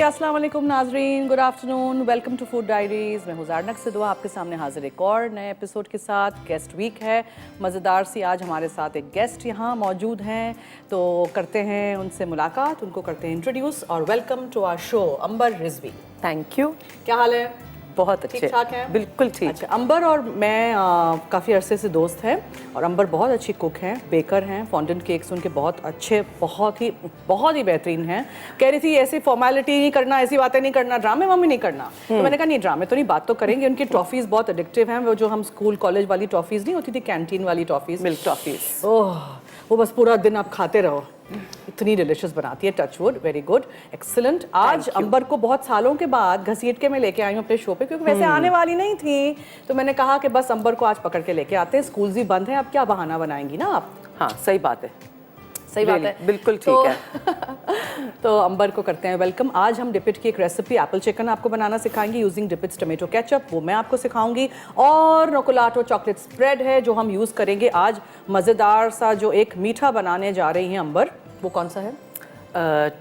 अस्सलाम वालेकुम नाजरीन, good afternoon, welcome to Food Diaries. मैं हुज़ार नक्सदुआ आपके सामने हाजिर एक और नए एपिसोड के साथ। गेस्ट वीक है, मज़ेदार सी आज हमारे साथ एक गेस्ट यहाँ मौजूद हैं, तो करते हैं उनसे मुलाकात, उनको करते हैं इंट्रोड्यूस। और welcome to our show Amber Rizvi. Thank you. क्या हाल है? बहुत अच्छे, ठीक ठाक है? बिल्कुल ठीक। अच्छा, अंबर और मैं काफ़ी अरसे से दोस्त हैं और अंबर बहुत अच्छी कुक हैं, बेकर हैं। फॉन्डेंट केक्स उनके बहुत अच्छे, बहुत ही बेहतरीन हैं। कह रही थी ऐसी फॉर्मेलिटी नहीं करना, ऐसी बातें नहीं करना, ड्रामे वामे नहीं करना। तो मैंने कहा नहीं, ड्रामे तो नहीं, बात तो करेंगे। उनकी टॉफ़ीज़ बहुत एडिक्टिव हैं, वो जो हम स्कूल कॉलेज वाली टॉफ़ीज़ नहीं होती थी, कैंटीन वाली टॉफ़ीज़, मिल्क टॉफ़ीज़। ओह, वो बस पूरा दिन आप खाते रहो, इतनी डिलिशियस बनाती है। Touch wood, very good, excellent. आज अंबर को बहुत सालों के बाद घसीट के मैं लेके आई हूँ अपने शो पे, क्योंकि वैसे आने वाली नहीं थी। तो मैंने कहा कि बस अंबर को आज पकड़ के लेके आते हैं, स्कूल भी बंद है, अब क्या बहाना बनाएंगी ना आप। हाँ, सही बात है, सही बात है, बिल्कुल ठीक है। तो अंबर को करते हैं वेलकम। आज हम डिपिट की एक रेसिपी एप्पल चिकन आपको बनाना सिखाएंगे यूजिंग डिपिट्स टमेटो केचप, वो मैं आपको सिखाऊंगी। और नोकोलाटो चॉकलेट स्प्रेड है जो हम यूज़ करेंगे आज। मज़ेदार सा जो एक मीठा बनाने जा रही हैं अंबर, वो कौन सा है?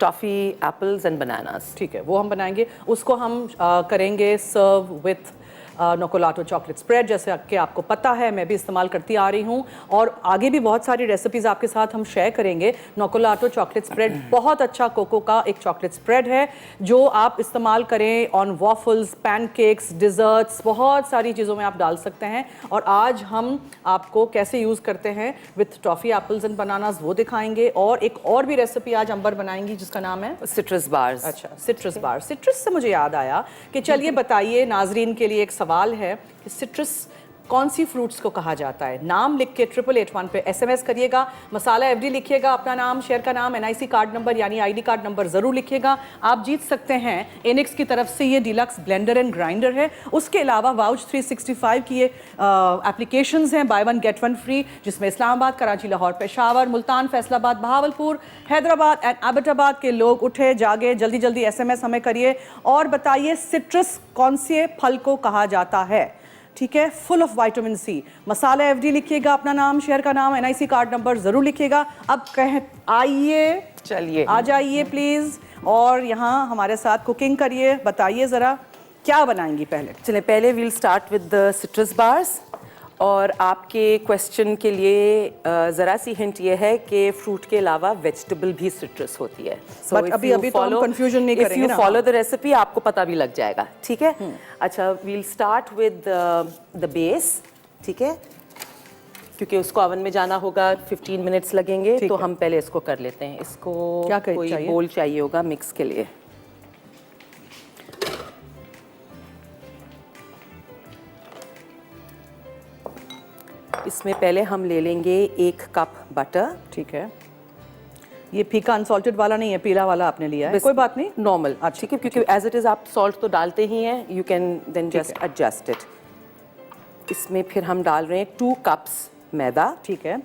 Toffee apples and bananas. ठीक है, वो हम बनाएंगे। उसको हम करेंगे सर्व विथ नोकोलाटो चॉकलेट स्प्रेड, जैसे कि आपको पता है मैं भी इस्तेमाल करती आ रही हूँ, और आगे भी बहुत सारी रेसिपीज़ आपके साथ हम शेयर करेंगे। नोकोलाटो चॉकलेट स्प्रेड बहुत अच्छा कोको का एक चॉकलेट स्प्रेड है जो आप इस्तेमाल करें ऑन वॉफल्स, पैनकेक्स, डिज़र्ट्स, बहुत सारी चीज़ों में आप डाल सकते हैं। और आज हम आपको कैसे यूज़ करते हैं with toffee apples and bananas वो दिखाएंगे। और एक और भी रेसिपी आज अंबर बनाएंगी जिसका नाम है सिट्रस बार्स। अच्छा, सिट्रस बार। सिट्रस से मुझे याद आया कि चलिए बताइए, नाजरीन के लिए एक सवाल है कि सिट्रस कौन सी फ्रूट्स को कहा जाता है। नाम लिख के 8881 पे SMS करिएगा, मसाला FD लिखिएगा, अपना नाम, शेयर का नाम, NIC कार्ड नंबर यानी ID कार्ड नंबर ज़रूर लिखिएगा। आप जीत सकते हैं एनिक्स की तरफ से ये डिलक्स ब्लेंडर एंड ग्राइंडर है। उसके अलावा वाउच 365 की ये एप्लीकेशंस हैं, by one get one free, जिसमें इस्लामाबाद, कराची, लाहौर, पेशावर, मुल्तान, फैसलाबाद, बहावलपुर, हैदराबाद एंड एबटाबाद के लोग उठे जागे, जल्दी जल्दी SMS हमें करिए और बताइए सिट्रस कौन से फल को कहा जाता है। ठीक है, full of vitamin C. Masala FD लिखिएगा, अपना नाम, शेयर का नाम, NIC कार्ड नंबर ज़रूर लिखिएगा। अब आइए, चलिए आ जाइए प्लीज़, और यहाँ हमारे साथ कुकिंग करिए। बताइए ज़रा क्या बनाएंगी पहले? चलिए, पहले we'll start with the citrus bars. और आपके क्वेश्चन के लिए ज़रा सी हिंट ये है कि फ्रूट के अलावा वेजिटेबल भी सिट्रस होती है। बट अभी तो हम कंफ्यूजन नहीं करेंगे ना। If you follow the recipe आपको पता भी लग जाएगा। ठीक है, अच्छा, we'll start with the base. ठीक है, क्योंकि उसको ओवन में जाना होगा, 15 मिनट्स लगेंगे, तो हम पहले इसको कर लेते हैं। इसको क्या कोई बोल चाहिए होगा मिक्स के लिए। इसमें पहले हम ले लेंगे 1 कप बटर। ठीक है, ये फीका अनसॉल्टेड वाला नहीं है, पीला वाला आपने लिया है, कोई बात नहीं, नॉर्मल। ठीक है, क्योंकि एज इट इज़ आप सॉल्ट तो डालते ही हैं, you can then just adjust it. इसमें फिर हम डाल रहे हैं 2 कप्स मैदा। ठीक है,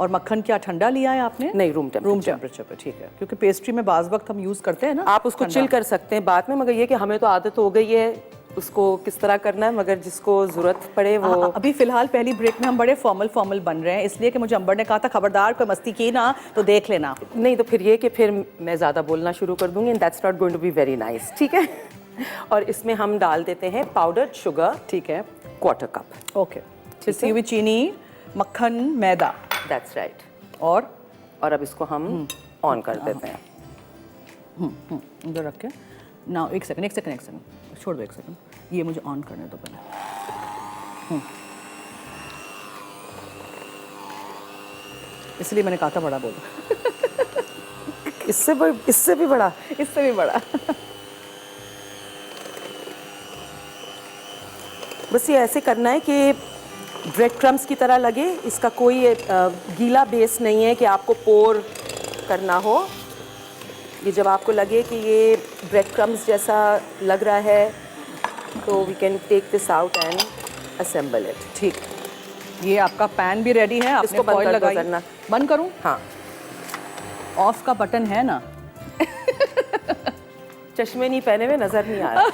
और मक्खन क्या ठंडा लिया है आपने? नहीं, रूम टेम्परेचर पे। ठीक है, क्योंकि पेस्ट्री में बाज़ वक्त हम यूज़ करते हैं ना, आप उसको चिल कर सकते हैं बाद में, मगर ये कि हमें तो आदत हो गई है उसको किस तरह करना है, मगर जिसको ज़रूरत पड़े वो। अभी फ़िलहाल पहली ब्रेक में हम बड़े फॉर्मल बन रहे हैं, इसलिए कि मुझे अंबर ने कहा था खबरदार कोई मस्ती की ना तो देख लेना। नहीं तो फिर ये कि फिर मैं ज़्यादा बोलना शुरू कर दूँगी, and that's not going to be very nice. ठीक है, और इसमें हम डाल देते हैं पाउडर्ड शुगर। ठीक है, 1/4 कप। ओके, पिसी हुई चीनी, मक्खन, मैदा। That's right. और अब इसको हम ऑन कर देते हैं। इधर रख के ना, एक सेकंड छोड़ दो, एक सेकंड, ये मुझे ऑन करने दो पहले। इसलिए मैंने कहा था बड़ा बोलो। इससे भी बड़ा। बस ये ऐसे करना है कि ब्रेड क्रम्स की तरह लगे, इसका कोई गीला बेस नहीं है कि आपको पोर करना हो। ये जब आपको लगे कि ये ब्रेड क्रम्स जैसा लग रहा है, तो we can take this out and assemble it. ठीक, ये आपका पैन भी रेडी है, आपने फॉइल लगाई। करना बंद करूं? हाँ, ऑफ का बटन है ना। चश्मे नहीं पहने हुए, नजर नहीं आ रहा।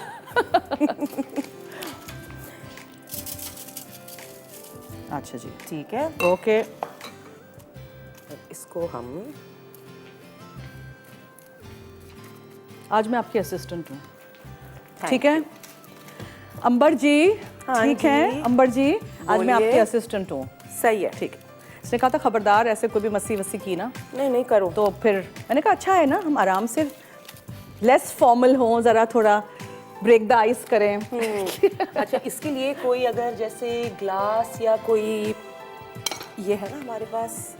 अच्छा जी, ठीक है, ओके। इसको हम आज मैं आपकी असिस्टेंट हूँ, Thank ठीक है? अंबर जी, हाँ ठीक है जी। अंबर जी, आज मैं आपकी बोलिए। असिस्टेंट हूँ, सही है। ठीक है। इसने कहा था खबरदार ऐसे कोई भी मस्सी वस्सी की ना, नहीं नहीं करो। तो फिर मैंने कहा अच्छा है ना, हम आराम से लेस फॉर्मल हों, ज़रा थोड़ा ब्रेक द आइस करें। अच्छा, इसके लिए कोई अगर जैसे ग्लास या कोई ये है ना हमारे पास,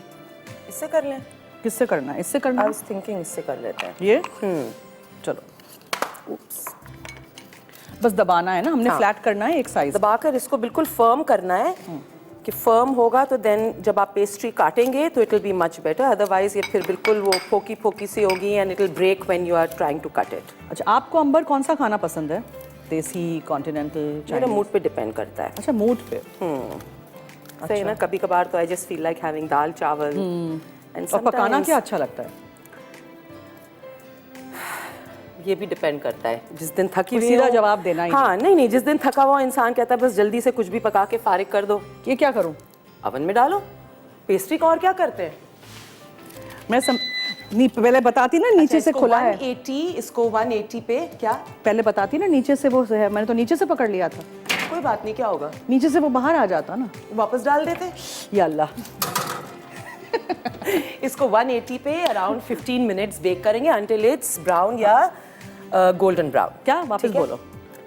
इससे कर लें। किससे करना है? इससे करना आई है? वाज थिंकिंग इससे कर लेते हैं। ये चलो, बस दबाना है ना हमने, हाँ। फ्लैट करना है एक साइज। दबाकर इसको बिल्कुल फर्म करना है कि फर्म होगा तो देन जब आप पेस्ट्री काटेंगे तो it will be much better, otherwise ये फिर बिल्कुल वो फोकी फोकी सी होगी and it will break when you are trying to cut it. अच्छा, आपको अंबर कौन सा खाना पसंद है? देसी, कॉन्टिनेंटल, मेरा चाइनीज? मूड पे डिपेंड करता है। अच्छा, मूड पे। सही ना, कभी कभार तो I just feel like having dal chawal and और पकाना क्या अच्छा लगता है? ये भी डिपेंड करता है, जिस दिन थकी कोई हुई सीधा हो- जवाब देना ही हाँ नहीं, जिस दिन थका हुआ इंसान कहता है बस जल्दी से कुछ भी पका के फारिग कर दो, ये क्या करूं? ओवन में डालो। पेस्ट्री का और क्या करते हैं? पहले बताती ना नीचे से इसको खुला है, 180, इसको 180 पे क्या? पहले बताती ना नीचे से वो है, मैंने तो नीचे से पकड़ लिया था, कोई बात नहीं, क्या होगा, नीचे से वो बाहर आ जाता ना। वापस डाल देते। या अल्लाह, इसको 180 पे अराउंड 15 मिनट्स बेक करेंगे अंटिल इट्स ब्राउन या गोल्डन ब्राउन। क्या वापस बोलो?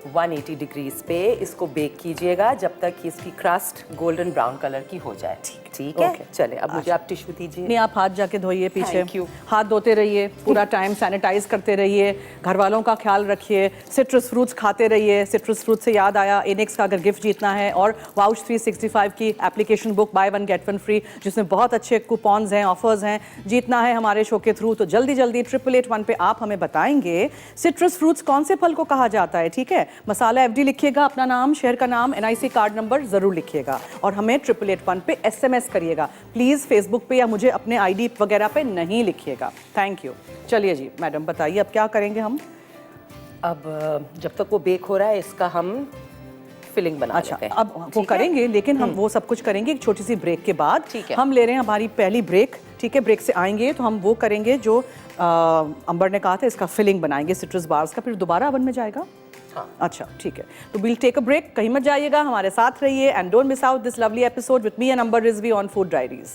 180 डिग्रीज पे इसको बेक कीजिएगा जब तक कि इसकी क्रस्ट गोल्डन ब्राउन कलर की हो जाए। ठीक है, Okay. चले अब मुझे आप टिश्यू दीजिए। नहीं, आप हाथ जाके धोइए पीछे, Thank you. हाथ धोते रहिए, पूरा टाइम सैनिटाइज करते रहिए, घर वालों का ख्याल रखिए, सिट्रस फ्रूट्स खाते रहिए। सिट्रस फ्रूट से याद आया, इनेक्स का अगर गिफ्ट जीतना है और वाउच 365 की application book by one get one free, जिसमें बहुत अच्छे कूपन्स हैं, ऑफर्स हैं, जीतना है हमारे शो के थ्रू, तो जल्दी जल्दी 8881 पे आप हमें बताएंगे सिट्रस फ्रूट्स कौन से फल को कहा जाता है, ठीक है? मसाला FD लिखिएगा, अपना नाम, शहर का नाम, NIC कार्ड नंबर जरूर लिखिएगा और हमें 8881 पे SMS करिएगा। प्लीज़ फेसबुक पे या मुझे अपने ID वगैरह पे नहीं लिखिएगा। Thank you. चलिए जी मैडम बताइए अब क्या करेंगे हम? अब जब तक वो बेक हो रहा है इसका हम फिलिंग बना अच्छा, लेते हैं। अब वो ठीक है? करेंगे, लेकिन हम वो सब कुछ करेंगे एक छोटी सी ब्रेक के बाद। ठीक है। हम ले रहे हैं हमारी पहली ब्रेक, ठीक है? ब्रेक से आएंगे तो हम वो करेंगे जो अंबर ने कहा था, इसका फिलिंग बनाएंगे सिट्रस बार्स का, फिर दोबारा ओवन में जाएगा। हाँ। अच्छा ठीक है, तो वील टेक अ ब्रेक, कहीं मत जाइएगा, हमारे साथ रहिए and don't miss out this lovely episode with me and Amber Rizvi on Food Diaries.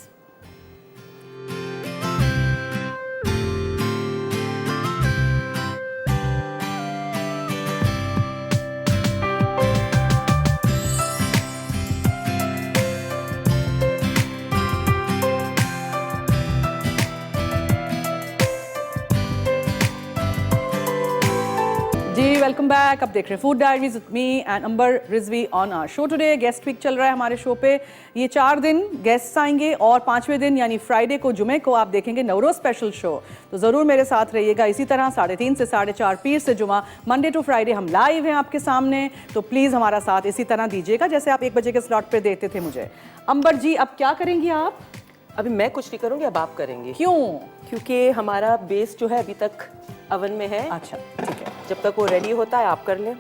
जी वेलकम बैक, अब देख रहे हैं Food Diaries with me and Amber Rizvi on our show today. Guest week चल रहा है हमारे शो पे, ये 4 दिन गेस्ट आएंगे और 5वें दिन यानी फ्राइडे को, जुमे को आप देखेंगे नवरोज स्पेशल शो। तो ज़रूर मेरे साथ रहिएगा इसी तरह 3:30 से 4:30 पीर से जुमा, मंडे टू फ्राइडे हम लाइव हैं आपके सामने, तो प्लीज़ हमारा साथ इसी तरह दीजिएगा जैसे आप 1 बजे के स्लॉट पे देते थे मुझे। अंबर जी अब क्या करेंगी आप? अभी मैं कुछ नहीं करूँगी, अब आप करेंगे। क्यों? क्योंकि हमारा बेस जो है अभी तक अवन में है। अच्छा ठीक है, जब तक वो रेडी होता है आप कर लें।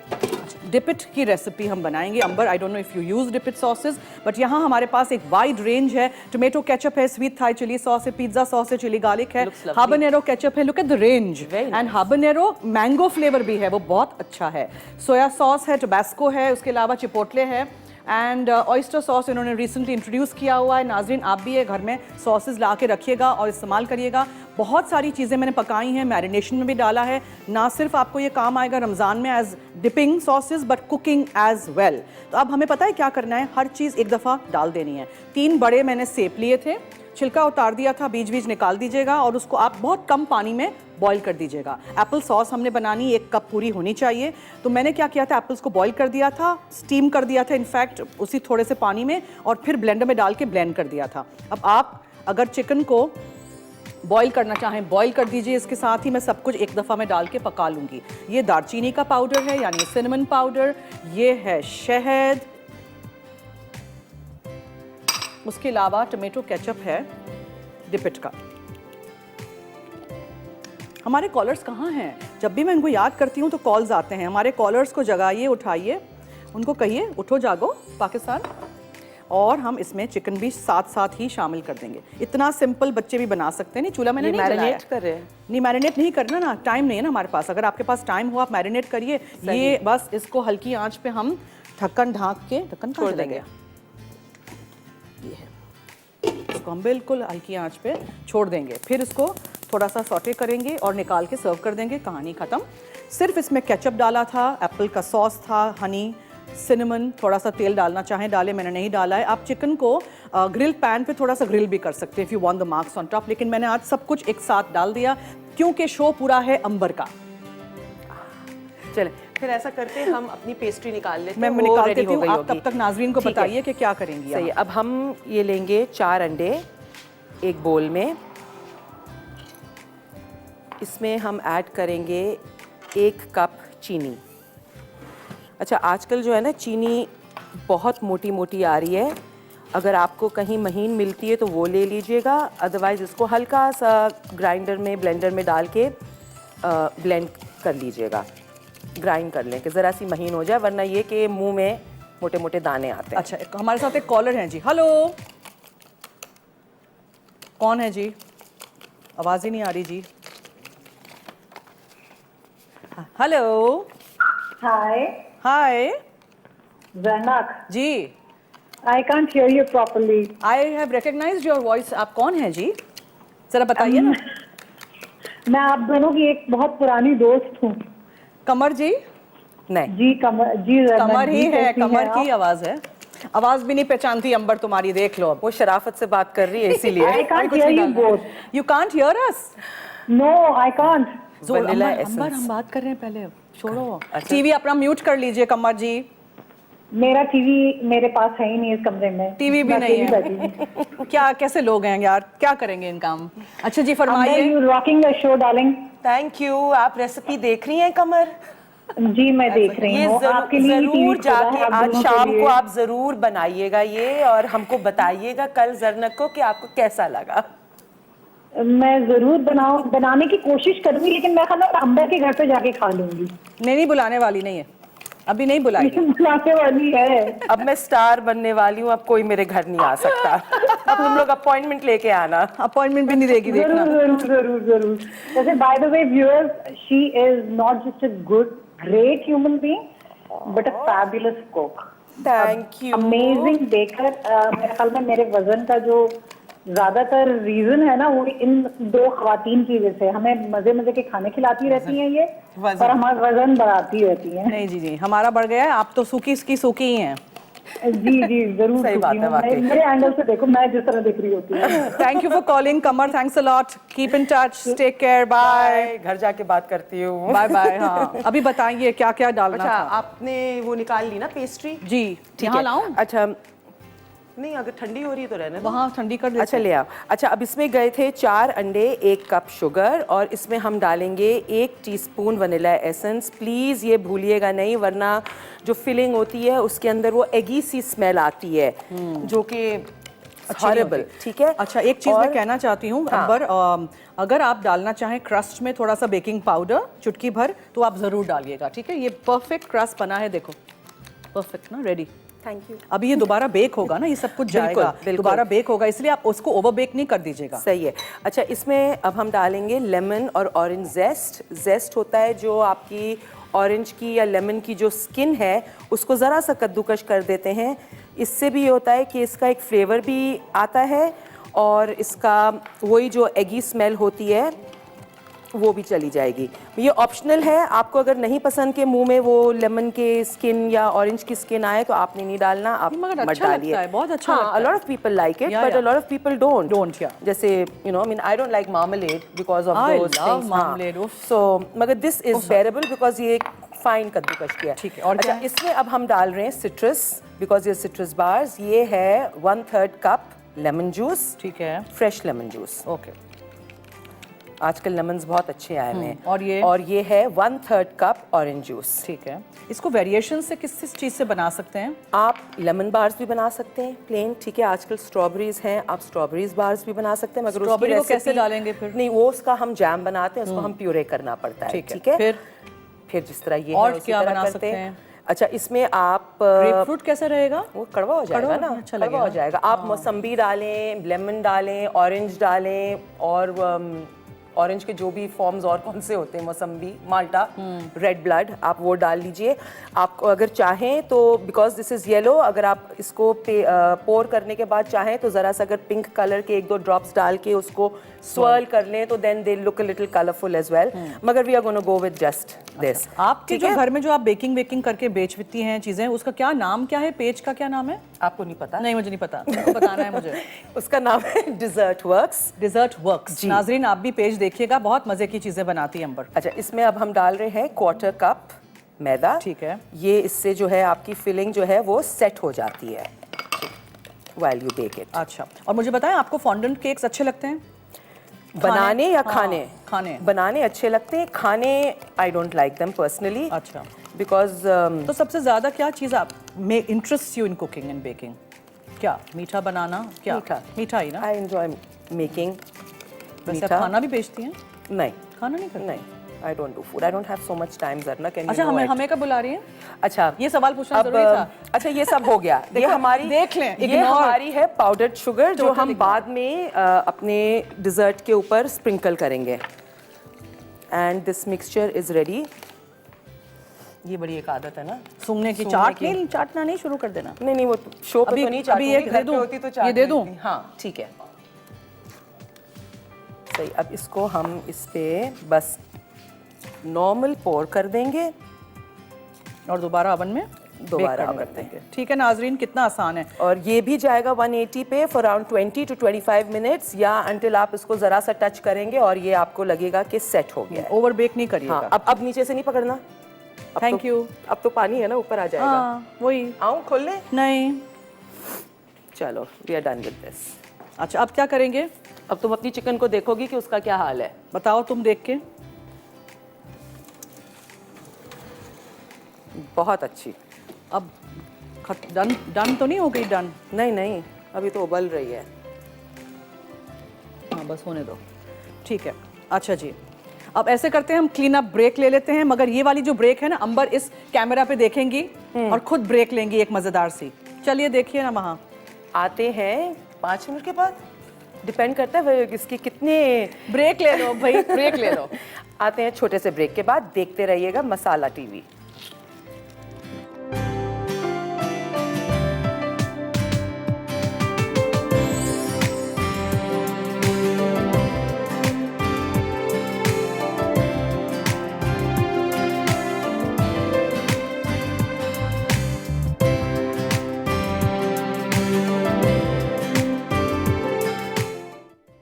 डिपिट की रेसिपी हम बनाएंगे। Amber, I don't know if you use dipping sauces, but यहाँ हमारे पास एक वाइड रेंज है। टोमेटो केचप है, स्वीट थाई चिली सॉस है, पिज्जा सॉस है, चिली गार्लिक है, Looks lovely. हाबानेरो केचप है, look at the range, Very and habanero mango flavour भी है, वो बहुत अच्छा है। सोया सॉस है, टोबैस्को है, उसके अलावा चिपोटले है एंड ऑयस्टर सॉस इन्होंने रिसेंटली इंट्रोड्यूस किया हुआ है। नाजरीन आप भी ये घर में सॉसेस ला के रखिएगा और इस्तेमाल करिएगा। बहुत सारी चीज़ें मैंने पकाई हैं, मैरिनेशन में भी डाला है, ना सिर्फ आपको ये काम आएगा रमज़ान में as dipping sauces but cooking as well. तो अब हमें पता है क्या करना है, हर चीज़ एक दफ़ा डाल देनी है। 3 बड़े मैंने सेप लिए थे, छिलका उतार दिया था, बीज बीज निकाल दीजिएगा और उसको आप बहुत कम पानी में बॉईल कर दीजिएगा। एप्पल सॉस हमने बनानी 1 कप पूरी होनी चाहिए, तो मैंने क्या किया था, एप्पल्स को बॉईल कर दिया था, स्टीम कर दिया था इनफैक्ट उसी थोड़े से पानी में, और फिर ब्लेंडर में डाल के ब्लेंड कर दिया था। अब आप अगर चिकन को बॉईल करना चाहें बॉईल कर दीजिए, इसके साथ ही मैं सब कुछ एक दफ़ा में डाल के पका लूँगी। ये दालचीनी का पाउडर है यानी सिनेमन पाउडर, ये है शहद, उसके अलावा टोमेटो केचप है डिपिट का। हमारे कॉलर्स कहाँ हैं? जब भी मैं इनको याद करती हूँ तो कॉल्स आते हैं। हमारे कॉलर्स को जगाइए, उठाइए, उनको कहिए उठो जागो पाकिस्तान। और हम इसमें चिकन भी साथ साथ ही शामिल कर देंगे। इतना सिंपल बच्चे भी बना सकते हैं। नहीं, चूल्हा मैंने नहीं जलाया। मैरिनेट कर रहे हैं? नहीं, मैरिनेट नहीं करना ना, टाइम नहीं है ना हमारे पास। अगर आपके पास टाइम हो आप मैरिनेट करिए। ये बस इसको हल्की आंच पे हम ढक्कन ढाँक के ढक्कन छोड़ देंगे। ये है, इसको हम बिल्कुल हल्की आंच पे छोड़ देंगे। फिर इसको थोड़ा सा सॉटे करेंगे और निकाल के सर्व कर देंगे। कहानी ख़त्म। सिर्फ इसमें केचप डाला था, एप्पल का सॉस था, हनी, सिनेमन, थोड़ा सा तेल डालना चाहें डालें, मैंने नहीं डाला है। आप चिकन को ग्रिल पैन पे थोड़ा सा ग्रिल भी कर सकते हैं if you want the marks on top, लेकिन मैंने आज सब कुछ एक साथ डाल दिया क्योंकि शो पूरा है अंबर का। चले फिर ऐसा करते हैं, हम अपनी पेस्ट्री निकाल लेते हैं। मैं निकाल देती हूँ, आप तब तक नाजरीन को बताइए कि क्या करेंगी। सही, अब हम ये लेंगे 4 अंडे एक बोल में। इसमें हम ऐड करेंगे 1 कप चीनी। अच्छा, आजकल जो है ना चीनी बहुत मोटी मोटी आ रही है, अगर आपको कहीं महीन मिलती है तो वो ले लीजिएगा, अदरवाइज़ इसको हल्का सा ग्राइंडर में ब्लेंडर में डाल के ब्लेंड कर लीजिएगा, ग्राइंड कर लें कि ज़रा सी महीन हो जाए, वरना ये कि मुंह में मोटे मोटे दाने आते हैं। अच्छा, हमारे साथ एक कॉलर हैं जी। हेलो, कौन है जी? आवाज़ ही नहीं आ रही जी। हेलो। Hi, hi Zanak. जी, I can't hear you properly. I have recognised your voice. आप कौन हैं जी? जरा बताइए ना। मैं आप दोनों की एक बहुत पुरानी दोस्त हूँ। कमर जी? नहीं, जी कमर जी ज़रनक कमर ही जी, है, कैसी कमर हैं की आप? आवाज़ है। आवाज़ भी नहीं पहचानती अंबर तुम्हारी, देख लो अब। वो शराफत से बात कर रही है इसीलिए। I can't hear you both. You can't hear us? No, I can't. Vanilla Amber, essence. हम बात कर रहे हैं पहले, छोड़ो। अच्छा। टीवी अपना म्यूट कर लीजिए कमर जी। मेरा टीवी मेरे पास है ही नहीं इस कमरे में। टीवी भी मैं नहीं अकेली बैठी है। हूँ। क्या, कैसे लोग हैं यार, क्या करेंगे इन काम। अच्छा जी, Amber, फरमाइए। you rocking the show, darling. Thank you. आप रेसिपी देख रही हैं कमर? जी मैं देख रही ये हूँ। आपके लिए ही जरूर टीवी खोला है, जाके आप आज दोनों के शाम लिए। को आप जरूर बनाइएगा ये, और हमको बताइएगा कल ज़रनक को कि आपको कैसा लगा। मैं जरूर बनाने की कोशिश करूंगी, लेकिन मैं खाना अंबर के घर पे जाके खा लूंगी। नहीं, बुलाने वाली नहीं है, अभी नहीं बुलाएगी। बुलाने वाली है। अब मैं स्टार बनने वाली हूँ, अब कोई मेरे घर नहीं आ सकता। अब तुम लोग अपॉइंटमेंट लेके आना। अपॉइंटमेंट भी नहीं देगी, देखना। जरूर जरूर जरूर। जैसे by the way viewers, she is not just a good great human being but a fabulous cook. Thank you. Amazing baker. मेरे ख्याल में मेरे वजन का जो ज्यादातर रीजन है ना, वो इन 2 खवातीन की वजह से। हमें मजे मजे के खाने खिलाती रहती हैं ये, वजन। और हमारा वजन बढ़ाती रहती हैं। नहीं जी, हमारा बढ़ गया है। आप तो सूखी की सूखी ही हैं। जी जी जरूर। सही बात है, वाकई। मेरे एंगल से देखो, मैं जिस तरह दिख रही होती हूँ। Thank you for calling Kamar, thanks a lot, keep in touch, take care, bye घर जाके बात करती हूँ। Bye bye. हाँ, अभी बताइए क्या क्या डालना अच्छा, था। आपने वो निकाल ली ना पेस्ट्री? जी, यहाँ लाऊं? अच्छा, नहीं अगर ठंडी हो रही है तो रहने दो। वहाँ ठंडी कर देते अच्छा, ले आओ। अच्छा, अब इसमें गए थे 4 अंडे, 1 कप शुगर, और इसमें हम डालेंगे 1 टीस्पून वनीला एसेंस। प्लीज़ ये भूलिएगा नहीं, वरना जो फिलिंग होती है उसके अंदर वो एगी सी स्मेल आती है, जो कि हॉरिबल। ठीक है। अच्छा, एक चीज़ मैं कहना चाहती हूँ हाँ। अंबर, अगर आप डालना चाहें क्रस्ट में थोड़ा सा बेकिंग पाउडर चुटकी भर, तो आप ज़रूर डालिएगा। ठीक है, ये परफेक्ट क्रस्ट बना है, देखो परफेक्ट ना, रेडी। Thank you. अभी ये दोबारा बेक होगा ना, ये सब कुछ जाएगा, बिल्कुल। दोबारा बेक होगा, इसलिए आप उसको ओवर बेक नहीं कर दीजिएगा। सही है। अच्छा, इसमें अब हम डालेंगे लेमन और ऑरेंज जेस्ट। जेस्ट होता है जो आपकी ऑरेंज की या लेमन की जो स्किन है उसको ज़रा सा कद्दूकश कर देते हैं। इससे भी ये होता है कि इसका एक फ्लेवर भी आता है, और इसका वही जो एगी स्मेल होती है वो भी चली जाएगी। ये ऑप्शनल है, आपको अगर नहीं पसंद के मुंह में वो लेमन के स्किन या ऑरेंज की स्किन आए तो आपने नहीं डालना, आप मगर मत अच्छा डालिए। लगता है, बहुत अच्छा लगता a lot of people like it, Yeah, but yeah. a lot of people don't. Yeah. जैसे you know, I mean, I don't like marmalade because of I those love things. marmalade, हाँ. उफ। So मगर this is bearable because ये fine कद्दूकश किया है। ठीक है, और अच्छा, क्या है? इसमें अब हम डाल रहे हैं सिट्रस, बिकॉज ये सिट्रस बार्स। ये है 1/3 कप लेमन जूस, ठीक है, फ्रेश लेमन जूस। ओके। आजकल लेमन्स बहुत अच्छे आए हुए हैं। और ये है 1/3 कप ऑरेंज जूस। ठीक है। इसको वेरिएशन से किस चीज़ से बना सकते हैं? आप लेमन बार्स भी बना सकते हैं प्लेन, ठीक है। आजकल स्ट्रॉबेरीज हैं, आप स्ट्रॉबेरीज बार्स भी बना सकते हैं, मगर स्ट्रॉबेरी को उसकी कैसे recipe- डालेंगे फिर? नहीं, वो उसका हम जैम बनाते हैं, उसको हम प्यूरे करना पड़ता है, ठीक है। फिर फिर जिस तरह ये और है उसी क्या तरह बना करते सकते हैं? अच्छा, इसमें आप ग्रेपफ्रूट कैसा रहेगा? वो कड़वा हो जाएगा ना, अच्छा कड़वा लगेगा। हो जाएगा। आप मौसम्बी डालें, लेमन डालें, ऑरेंज डालें, और ऑरेंज के जो भी फॉर्म्स और कौन से होते हैं, मौसम्बी, माल्टा, रेड ब्लड, आप वो डाल लीजिए। आप अगर चाहें तो, बिकॉज दिस इज़ येलो, अगर आप इसको पोर करने के बाद चाहें तो ज़रा सा अगर पिंक कलर के 1-2 ड्रॉप्स डाल के उसको swirl कर लें तो then they look a little colourful as well, मगर we are gonna go with just this. आपके जो घर में जो आप बेकिंग करके बेचती हैं चीजें, उसका क्या नाम क्या है? पेज का क्या नाम है? आपको नहीं पता? नहीं, मुझे नहीं पता, आपको बताना है मुझे। उसका नाम है डिजर्ट वर्क्स। Dessert works. नाजरीन, आप भी पेज देखिएगा, बहुत मजे की चीजें बनाती है अंबर। अच्छा, इसमें अब हम डाल रहे हैं 1/4 कप मैदा। ठीक है। ये इससे जो है आपकी फिलिंग जो है वो सेट हो जाती है while you bake it। अच्छा, और मुझे बताएं, आपको फॉन्डेंट केक्स अच्छे लगते हैं बनाने या हाँ, खाने? खाने। बनाने अच्छे लगते हैं, खाने I don't like them personally. अच्छा, बिकॉज तो सबसे ज्यादा क्या चीज आप में interest you in cooking and baking? क्या मीठा बनाना? क्या मीठा ही ना? I enjoy making. वैसे आप खाना भी बेचती हैं? नहीं, खाना नहीं करती? नहीं, I don't do food, I don't have so much time Zarna. Can you अच्छा, नो हमें कब बुला रही हैं? अच्छा, ये सवाल पूछना अब जरूरी था। अच्छा, ये सब हो गया। ये हमारी, देख लें, ये ignore। हमारी है पाउडर्ड शुगर, जो हम बाद में अपने डिज़र्ट के ऊपर स्प्रिंकल करेंगे। And this mixture is ready. ये बड़ी एक आदत है ना सूंघने की। चाटना नहीं शुरू कर देना। नहीं, वो शो पे तो नहीं चाटूंगी, एक दे घर पे दूं? होती तो चाट ये दे दूं? लेती। हाँ, ठीक है, सही। अब इसको हम इस पे बस नॉर्मल पोर कर देंगे और दोबारा ओवन में दोबारा bake ओवन करने देंगे। ठीक है नाजरीन, कितना आसान है। और ये भी जाएगा 180 पे फॉर अराउंड 20 to 25 मिनट्स, या अंटिल आप इसको ज़रा सा टच करेंगे और ये आपको लगेगा कि सेट हो गया है। ओवर बेक नहीं करिएगा। हाँ, अब नीचे से नहीं पकड़ना। Thank you. अब तो पानी है ना, ऊपर आ जाएगा। हाँ, वही। आऊँ खोल ले? नहीं। चलो, we are done with this. अच्छा, अब क्या करेंगे? अब तुम अपनी चिकन को देखोगी कि उसका क्या हाल है। बताओ तुम देख के। बहुत अच्छी। अब डन तो नहीं हो गई? डन नहीं, अभी तो उबल रही है। हाँ, बस होने दो। ठीक है। अच्छा जी, अब ऐसे करते हैं, हम क्लीन अप ब्रेक ले लेते हैं, मगर ये वाली जो ब्रेक है ना, अंबर इस कैमरा पे देखेंगी और खुद ब्रेक लेंगी एक मजेदार सी। चलिए देखिए ना, वहाँ आते हैं 5 मिनट के बाद, डिपेंड करता है इसकी कितने। ब्रेक ले लो भाई, ब्रेक ले लो। आते हैं छोटे से ब्रेक के बाद। देखते रहिएगा मसाला टीवी।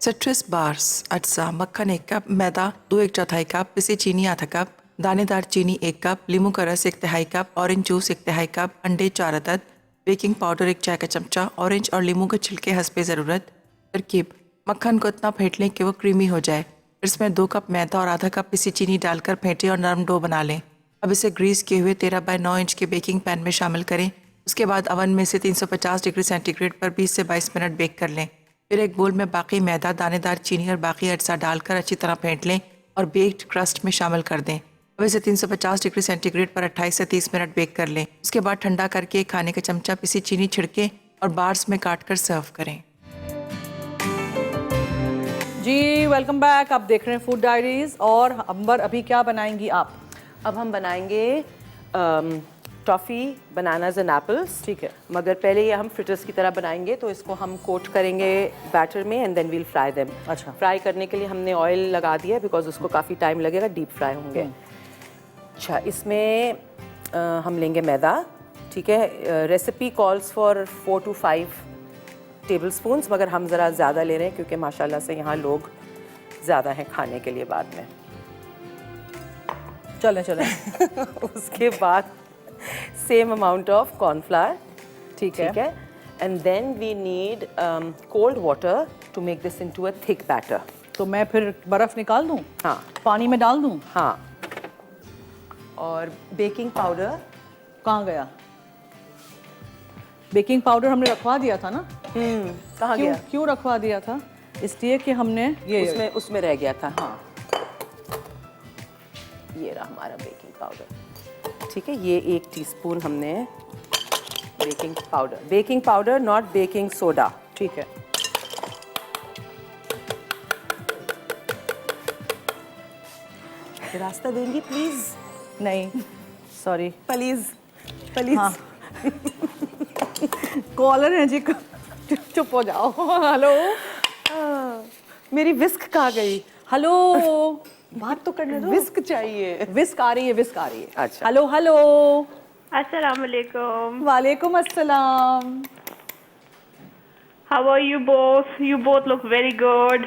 सिट्रस बार्स अज्जा मक्खन 1 कप, मैदा 2 1/4 कप, पिसी चीनी आधा कप, दानेदार चीनी 1 कप, लींबू का रस 1/2 कप, ऑरेंज जूस 1/2 कप, अंडे 4 अदद, बेकिंग पाउडर 1 चाय का चमचा, ऑरेंज और लींबू के छिलके हस्बे ज़रूरत। तरकीब: मक्खन को इतना फेंट लें कि वो क्रीमी हो जाए। फिर इसमें 2 कप मैदा और आधा कप पिसी चीनी डालकर फेंटें और नरम डो बना लें। अब इसे ग्रीस किए हुए 13 बाय 9 इंच के बेकिंग पैन में शामिल करें। उसके बाद अवन में से 350 डिग्री सेंटीग्रेड पर 20 से 22 मिनट बेक कर लें। फिर एक बोल में बाकी मैदा, दानेदार चीनी और बाकी अज्जा डालकर अच्छी तरह फेंट लें और बेक्ड क्रस्ट में शामिल कर दें। अब इसे 350 डिग्री सेंटीग्रेड पर 28 से 30 मिनट बेक कर लें। उसके बाद ठंडा करके खाने का चमचा पिसी चीनी छिड़कें और बार्स में काट कर सर्व करें। जी वेलकम बैक। आप देख रहे हैं फूड डायरीज। और अंबर, अभी क्या बनाएंगी आप? अब हम बनाएंगे टॉफ़ी बनानाज एंड एप्पल्स। ठीक है। मगर पहले ये हम फ्रिटर्स की तरह बनाएंगे, तो इसको हम कोट करेंगे बैटर में and then we'll fry them. अच्छा। फ्राई करने के लिए हमने ऑयल लगा दिया है, बिकॉज उसको काफ़ी टाइम लगेगा, डीप फ्राई होंगे। अच्छा, इसमें हम लेंगे मैदा। ठीक है, recipe calls for 4 to 5 table spoons, मगर हम ज़रा ज़्यादा ले रहे हैं क्योंकि माशाल्लाह से यहाँ लोग ज़्यादा हैं खाने के लिए बाद में। चलें उसके बाद सेम अमाउंट ऑफ कॉर्नफ्लावर। ठीक है। And then we need cold water to make this into a thick batter. तो मैं फिर बर्फ़ निकाल दूँ? हाँ, पानी में डाल दूँ? हाँ। और बेकिंग पाउडर कहाँ गया? बेकिंग पाउडर हमने रखवा दिया था ना? कहाँ गया? क्यों रखवा दिया था? इसलिए कि हमने ये उसमें रह गया था। हाँ, ये रहा हमारा बेकिंग पाउडर। ठीक है, ये 1 टीस्पून हमने baking powder not baking soda. ठीक है। रास्ता देंगी प्लीज? नहीं, सॉरी। Please please. हाँ। कॉलर है जी, चुप हो जाओ। हेलो, मेरी विस्क कहाँ गई? हेलो, बात तो करने दो। विस्क चाहिए। विस्क आ रही है, विस्क आ रही है। अच्छा। Hello hello. Assalamu alaikum. वालेकुम अस्सलाम। How are you both? You both look very good.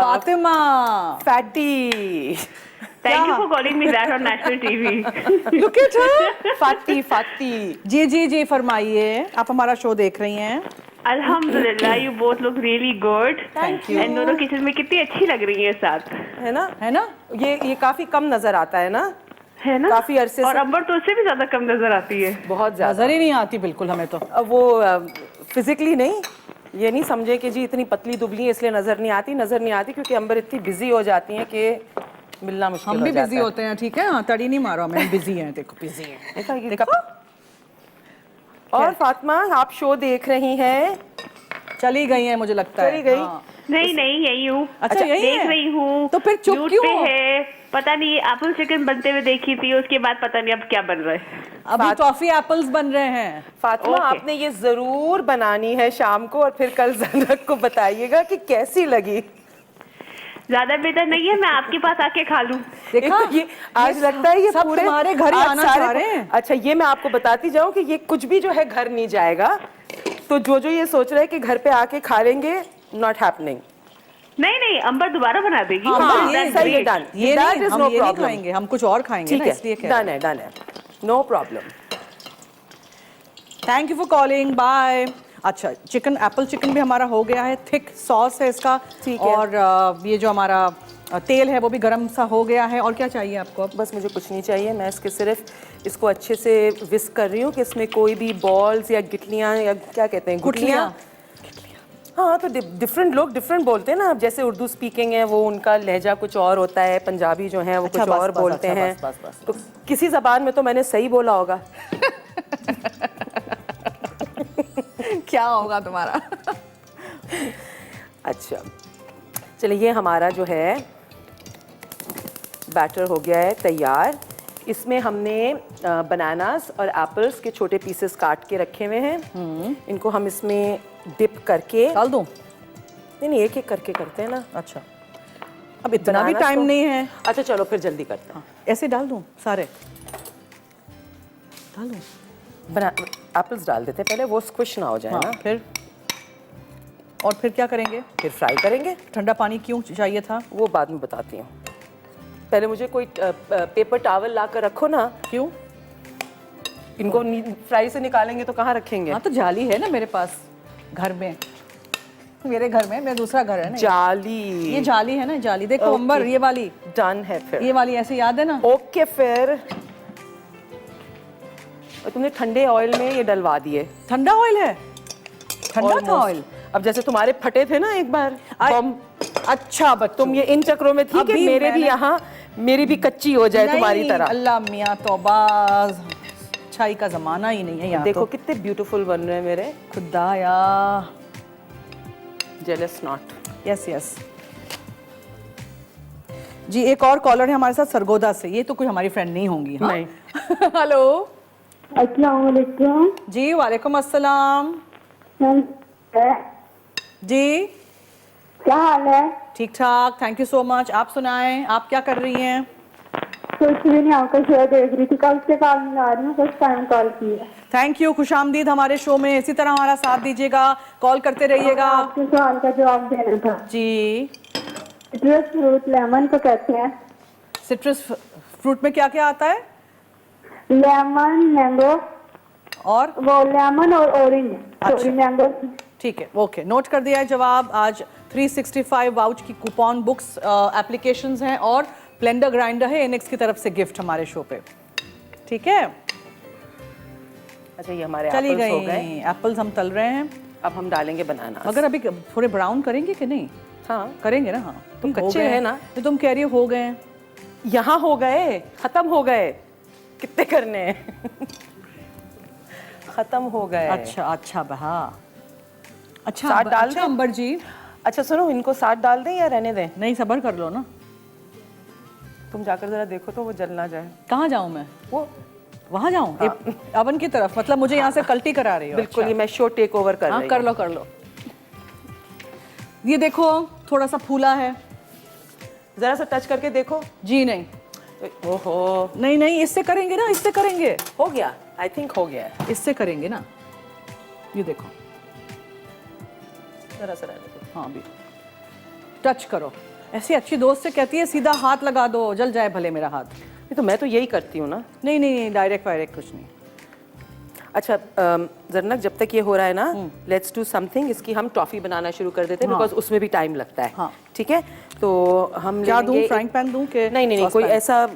Fatima. Fatty. Thank you for calling me that on national TV. Look at her. फाती। जी जी जी, फरमाइए, आप हमारा शो देख रही हैं। Alhamdulillah, you both look really good. Thank you. And दोनों kitchen में कितनी अच्छी लग रही है साथ, है ना? है ना? ये काफी कम नजर आता है ना? है ना? काफी अरसे और से अंबर तो उससे भी ज्यादा कम नजर आती है। बहुत ज्यादा। नजर ही नहीं आती बिल्कुल हमें तो। अब वो फिजिकली नहीं, ये नहीं समझे कि जी इतनी पतली दुबली है इसलिए नजर नहीं आती क्योंकि अंबर इतनी बिजी हो जाती हैं कि मिलना मुश्किल हम हो भी जाता बिजी होते हैं, ठीक है। हाँ, तड़ी नहीं मारो, मैं बिजी हैं, देखो बिजी हैं। है। देखो, और फातिमा, आप शो देख रही हैं? चली गई हैं मुझे लगता है। चली गई? हाँ। नहीं यही हूँ। अच्छा, यही देख है? रही हूँ। तो फिर चुप Mute क्यों पे हो? है, पता नहीं एप्पल चिकन बनते हुए देखी थी, उसके बाद पता नहीं अब क्या बन रहा है। अभी टॉफी एप्पल्स बन रहे हैं। फातिमा, ओके। आपने ये जरूर बनानी है शाम को और फिर कल ज़नक को बताइएगा कि कैसी लगी। ज्यादा बेहतर नहीं है मैं आपके पास आके खा लूं। देखा, ये आज लगता है ये सब पूरे तुम्हारे घर ही आज आना सारे चाह रहे हैं। अच्छा, ये मैं आपको बताती जाऊं कि ये कुछ भी जो है घर नहीं जाएगा, तो जो ये सोच रहे हैं कि घर पे आके खा लेंगे, नॉट हैपनिंग। नहीं अंबर दोबारा बना देगी। हाँ, हाँ, ये सही है, डन। ये That नहीं, is हम no ये नहीं problem. खाएंगे, हम कुछ और खाएंगे ठीक ना, है, इसलिए डन है, no problem. Thank you for calling, bye. अच्छा, चिकन, एप्पल चिकन भी हमारा हो गया है, थिक सॉस है इसका। ठीक है। और ये जो हमारा तेल है वो भी गरम सा हो गया है। और क्या चाहिए आपको अब? बस मुझे कुछ नहीं चाहिए, मैं सिर्फ इसको अच्छे से विस्क कर रही हूँ कि इसमें कोई भी बॉल्स या गिटलियाँ या क्या कहते हैं, गुठलियाँ। हाँ, तो डिफरेंट लोग डिफरेंट बोलते हैं ना। अब जैसे उर्दू स्पीकिंग है वो उनका लहजा कुछ और होता है, पंजाबी जो है वो अच्छा, कुछ और बस, बोलते अच्छा, हैं। बस। तो किसी जबान में तो मैंने सही बोला होगा। क्या होगा तुम्हारा? अच्छा, चलिए, ये हमारा जो है बैटर हो गया है तैयार। इसमें हमने बनानास और एप्पल्स के छोटे पीसेस काट के रखे हुए हैं। इनको हम इसमें डिप करके डाल दूं? नहीं, एक एक करके करते हैं ना। अच्छा, अब इतना भी बनानास टाइम को- नहीं है। अच्छा, चलो फिर जल्दी करते हैं। ऐसे डाल दूं सारे? डाल दूं? बना एप्पल्स डाल देते हैं पहले, वो स्क्विश ना हो जाए हाँ, ना। फिर? और फिर क्या करेंगे? फिर फ्राई करेंगे। ठंडा पानी क्यों चाहिए था? वो बाद में बताती हूँ। पहले मुझे कोई पेपर टॉवल ला कर रखो ना। क्यों? इनको फ्राई से निकालेंगे तो कहाँ रखेंगे? हाँ, तो जाली है ना मेरे पास घर में, मेरे घर में, मेरा दूसरा घर है ना। जाली। ये जाली है ना, जाली देखो ओके। अंबर, ये वाली, डन है फिर। ये वाली ऐसे याद है ना? ओके फिर। और तुमने ठंडे ऑयल में ये डलवा दिए। ठंडा ऑयल है? ठंडा था Almost. ऑयल? अब जैसे तुम्हारे फटे थे ना एक बार बम, अच्छा बच्चों, तुम ये इन चक्रों में थी कि अभी मेरे भी मैंने- यहाँ मेरी भी कच्ची हो जाए तुम्हारी नहीं, तरह। अल्लाह मियाँ तौबा, अच्छाई का जमाना ही नहीं है यहाँ। देखो तो कितने ब्यूटीफुल बन रहे हैं मेरे। खुदाया। Jealous not. Yes yes ji. एक और कॉलर है हमारे साथ सरगोदा से, ये तो कोई हमारी फ्रेंड नहीं होंगी। हाँ? नहीं। हेलो अस्सलाम वालेकुम। जी, वालेकुम अस्सलाम जी। क्या हाल है? ठीक ठाक, थैंक यू सो मच। आप सुनाएं, आप क्या कर रही हैं? कुछ भी नहीं, आपका शो देख रही थी, कल से कॉल मिला रही हूँ, फर्स्ट टाइम कॉल की है। थैंक यू, खुशामदीद हमारे शो में। इसी तरह हमारा साथ दीजिएगा, कॉल करते रहिएगा। आपके सवाल का जवाब देना था। जी। सिट्रस फ्रूट लेमन को कहते हैं। सिट्रस फ्रूट में क्या क्या आता है? लेमन, मैंगो, और वो लेमन और ऑरेंज। अच्छा। मैंगो। ठीक है, ओके, नोट कर दिया है जवाब। आज 365 वाउच की कूपन बुक्स, एप्लीकेशंस हैं और ब्लेंडर ग्राइंडर है इनेक्स की तरफ से गिफ्ट हमारे शो पे। ठीक है, अच्छा, ये हमारे चली एप्पल्स हो गए। गई एप्पल्स, हम तल रहे हैं। अब हम डालेंगे बनाना। मगर अभी थोड़े ब्राउन करेंगे कि नहीं? हाँ, करेंगे ना। हाँ, तो हो कच्चे गए हैं ना। तो तुम कह रही हो गए हैं। यहाँ हो गए, खत्म हो गए। कितने करने हैं? खत्म हो गए। अच्छा बहा। अच्छा साथ डाल अच्छा दें? अंबर जी, अच्छा सुनो, इनको साथ डाल दें या रहने दें? नहीं सब्र कर लो ना। तुम जाकर जरा देखो तो वो जल ना जाए। कहाँ जाऊँ मैं? वो वहाँ जाऊँ? अवन की तरफ? मतलब मुझे यहाँ से कल्टी करा रही हो? बिल्कुल, अच्छा। ये मैं शो टेक ओवर कर हाँ रही कर हूँ। लो कर लो। ये देखो थोड़ा सा फूला है। जरा सा टच करके देखो। जी नहीं, ओहो, नहीं नहीं, इससे करेंगे ना, इससे करेंगे, हो गया, आई थिंक हो गया है। इससे करेंगे ना। ये देखो, जरा सा रहने दो। हाँ भी टच करो। ऐसी अच्छी दोस्त से कहती है सीधा हाथ लगा दो, जल जाए भले मेरा हाथ। नहीं तो मैं तो यही करती हूँ ना। नहीं नहीं, डायरेक्ट वायरेक्ट कुछ नहीं। अच्छा जरनक, जब तक ये हो रहा है ना, लेट्स डू समथिंग। इसकी हम टॉफी बनाना शुरू कर देते हैं, हाँ। बिकॉज उसमें भी टाइम लगता है। हाँ। ठीक है, तो हम क्या लेंगे दूं, फ्राइंग पैन दूं कि नहीं नहीं नहीं, sauce कोई pan? ऐसा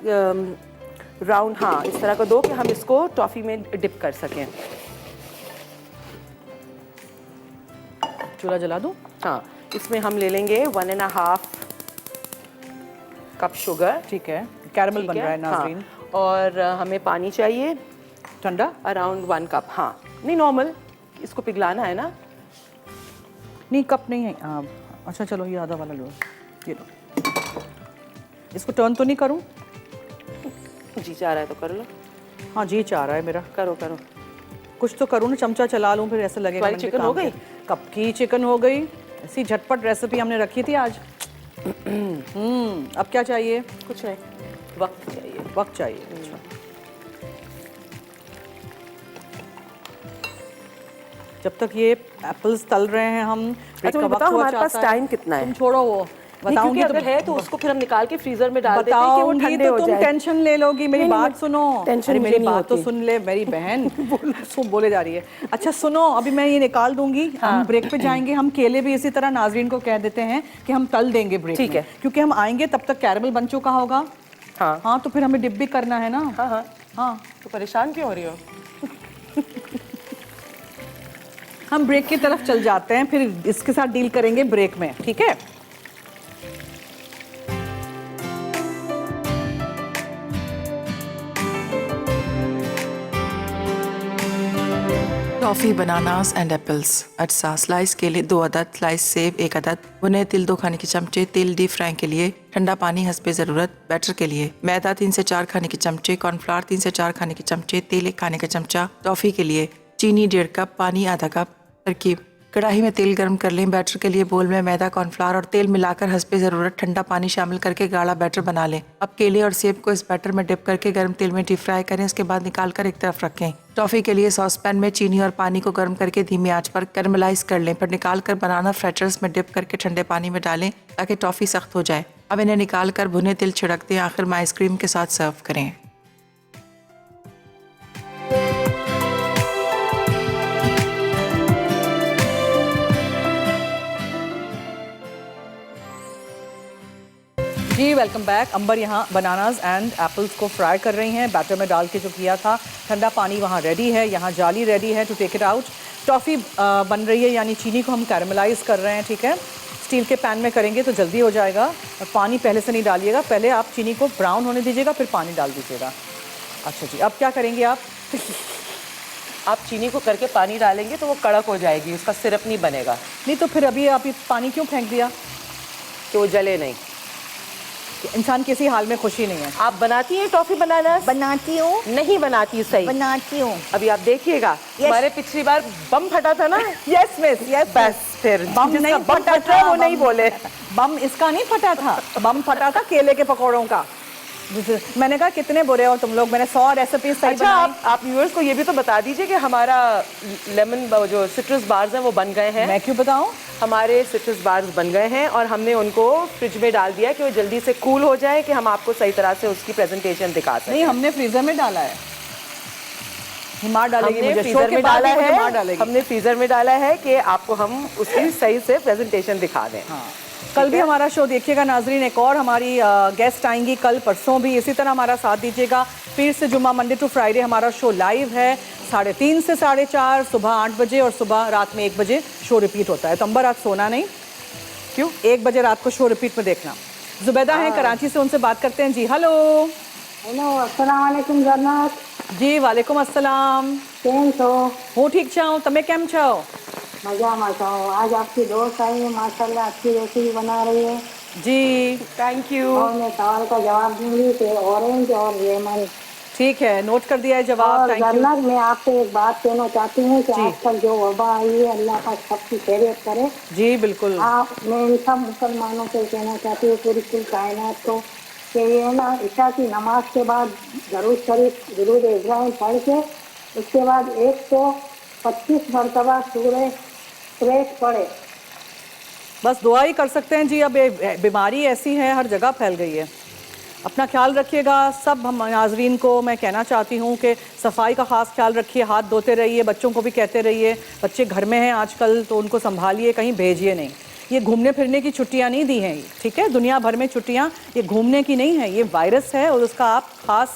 राउंड, हाँ इस तरह का दो कि हम इसको टॉफी में डिप कर सकें। चूल्हा जला दूं? हाँ, इसमें हम ले लेंगे 1.5 कप शुगर। ठीक है, कैरमल बन रहा है नाज़रीन। हाँ, और हमें पानी चाहिए ठंडा? Around 1 cup. हाँ नहीं, नॉर्मल, इसको पिघलाना है ना। नहीं कप नहीं है। अच्छा चलो, ये आधा वाला लो, ये लो। इसको टर्न तो नहीं करूं? जी चाह रहा है तो कर लो। हाँ जी चाह रहा है मेरा। करो करो। कुछ तो करूँ ना, चमचा चला लूँ, फिर ऐसा लगेगा। तुम्हारी चिकन हो गई? कब की चिकन हो गई? ऐसी झटपट रेसिपी हमने रखी थी आज। अब क्या चाहिए? कुछ नहीं, वक्त चाहिए। वक्त चाहिए। अच्छा, जब तक ये एप्पल्स तल रहे हैं हम, अच्छा मुझे बताओ, हमारे पास टाइम कितना है? तुम छोड़ो वो, बताऊंगी अगर है तो उसको फिर हम निकाल के फ्रीजर में डाल देते हैं कि वो बताऊंगी ठंडे तो हो तुम जाए। टेंशन ले लोगी। मेरी नहीं, बात नहीं, सुनो। टेंशन अरे मुझे मेरी नहीं बात तो होती। सुन ले मेरी बहन। सुन बोले जा रही है। अच्छा सुनो, अभी मैं ये निकाल दूंगी। हम ब्रेक पे जाएंगे। हम केले भी इसी तरह नाजरीन को कह देते हैं कि हम तल देंगे ब्रेक ठीक में। है। क्योंकि हम आएंगे तब तक कैरमल बन चुका होगा। हाँ हाँ तो फिर हमें डिप भी करना है ना। हाँ हाँ, हाँ तो परेशान क्यों हो रही हो? हम ब्रेक की तरफ चल जाते हैं, फिर इसके साथ डील करेंगे ब्रेक में, ठीक है? Toffee bananas and apples. अच्छा, स्लाइस के लिए 2 अदद, स्लाइस सेब 1 अदद, भुने तिल 2 खाने के चमचे, तिल डीप फ्राई के लिए, ठंडा पानी हस्बे ज़रूरत, बैटर के लिए मैदा 3 से 4 खाने के चमचे, कॉर्नफ्लावर 3 से 4 खाने के चमचे, तेल 1 खाने का चमचा, टॉफ़ी के लिए चीनी 1.5 कप, पानी आधा कप। तरकीब: कढ़ाई में तेल गर्म कर लें। बैटर के लिए बोल में मैदा, कॉर्नफ्लावर और तेल मिलाकर हस्बे ज़रूरत ठंडा पानी शामिल करके गाढ़ा बैटर बना लें। अब केले और सेब को इस बैटर में डिप करके गर्म तेल में डीप फ्राई करें। इसके बाद निकाल कर एक तरफ रखें। टॉफ़ी के लिए सॉस पैन में चीनी और पानी को गर्म करके धीमी आंच पर कैरमलाइज कर लें। फिर निकाल कर बनाना फ्रेटर्स में डिप करके ठंडे पानी में डालें ताकि टॉफ़ी सख्त हो जाए। अब इन्हें निकाल कर भुने तिल छिड़क दें। आखिर में आइसक्रीम के साथ सर्व करें। जी वेलकम बैक। अंबर यहाँ बनानास एंड एप्पल्स को फ्राई कर रही हैं बैटर में डाल के जो किया था। ठंडा पानी वहाँ रेडी है, यहाँ जाली रेडी है to take it out. Toffee बन रही है, यानी चीनी को हम कैरमलाइज कर रहे हैं, ठीक है? स्टील के पैन में करेंगे तो जल्दी हो जाएगा। और पानी पहले से नहीं डालिएगा, पहले आप चीनी को ब्राउन होने दीजिएगा, फिर पानी डाल दीजिएगा। अच्छा जी, अब क्या करेंगे आप? आप चीनी को करके पानी डालेंगे तो वो कड़क हो जाएगी, उसका सिरप नहीं बनेगा। नहीं तो फिर अभी आप ये पानी क्यों फेंक दिया? कि वो जले नहीं। इंसान किसी हाल में खुशी नहीं है। आप बनाती हैं टॉफ़ी बनाना? बनाती हूँ, नहीं बनाती सही। बनाती हूँ। अभी आप देखिएगा, हमारे पिछली बार बम फटा था ना। यस मिस, यस बस फिर बम जिसका नहीं बम फटा फट रहा है था, वो नहीं बम- बोले। बम इसका नहीं फटा था, बम फटा था केले के पकौड़ों का। मैंने कहा कितने बुरे हो तुम लोग, मैंने 100 रेसिपी सही अच्छा, बनाई। आप व्यूअर्स को ये भी तो बता दीजिए कि हमारा लेमन जो सिट्रस बार्स हैं वो बन गए हैं। मैं क्यों बताऊं? हमारे सिट्रस बार्स बन गए हैं और हमने उनको फ्रिज में डाल दिया कि वो जल्दी से कूल हो जाए कि हम आपको सही तरह से उसकी प्रेजेंटेशन दिखा सकें। नहीं, हमने फ्रीजर में डाला है। हिमार डालेगी हमने मुझे, फ्रीजर शो के में बाद डाला ही मुझे है, मार डालेगी। हमने फ्रीजर में डाला है कि आपको हम उसकी सही से प्रेजेंटेशन दिखा दें। हाँ, कल भी हमारा शो देखिएगा नाजरीन। एक और हमारी गेस्ट आएंगी कल परसों भी, इसी तरह हमारा साथ दीजिएगा। फिर से जुम्मा मंडे टू फ्राइडे हमारा शो लाइव है 3:30 से 4:30, सुबह 8 बजे और सुबह रात में 1 बजे शो रिपीट होता है। तो अंबर आज सोना नहीं, क्यों? 1 बजे रात को शो रिपीट में देखना। जुबैदा हैं कराची से, उनसे बात करते हैं। जी हेलो। હેલો અસલામ વાલેકુમ જન્નત જી વાલેકુમ अस्सलाम કેમ છો હું ઠીક છું તમે કેમ છો મજામાં છો आज आपकी दोस्त आई है माशाल्लाह अच्छी रेसिपी बना रही है जी थैंक यू। और मैं सवाल का जवाब दूंगी कि ऑरेंज और लेमन ठीक है नोट कर दिया है जवाब और थैंक यू जन्नत मैं आपसे एक बात कहना चाहती हूँ कि जी। आजकल जो वबा आई है अल्लाह का सबकी खैरियत करे जी बिल्कुल आप मैं इन सब मुसलमानों से कहना चाहती हूँ पूरी कुल कायनात को कि ये ना ईशा की नमाज के बाद दरूद शरीफ दुरूद इब्राहिम पढ़ के उसके बाद 125 मरतबा सूरह प्रेस पढ़े। बस दुआ ही कर सकते हैं जी अब ये बीमारी ऐसी है हर जगह फैल गई है अपना ख्याल रखिएगा सब हम नाजरीन को मैं कहना चाहती हूँ कि सफाई का ख़ास ख्याल रखिए हाथ धोते रहिए बच्चों को भी कहते रहिए बच्चे घर में हैं आजकल तो उनको संभालिए कहीं भेजिए नहीं ये घूमने फिरने की छुट्टियाँ नहीं दी हैं ठीक है दुनिया भर में छुट्टियाँ ये घूमने की नहीं है ये वायरस है और उसका आप खास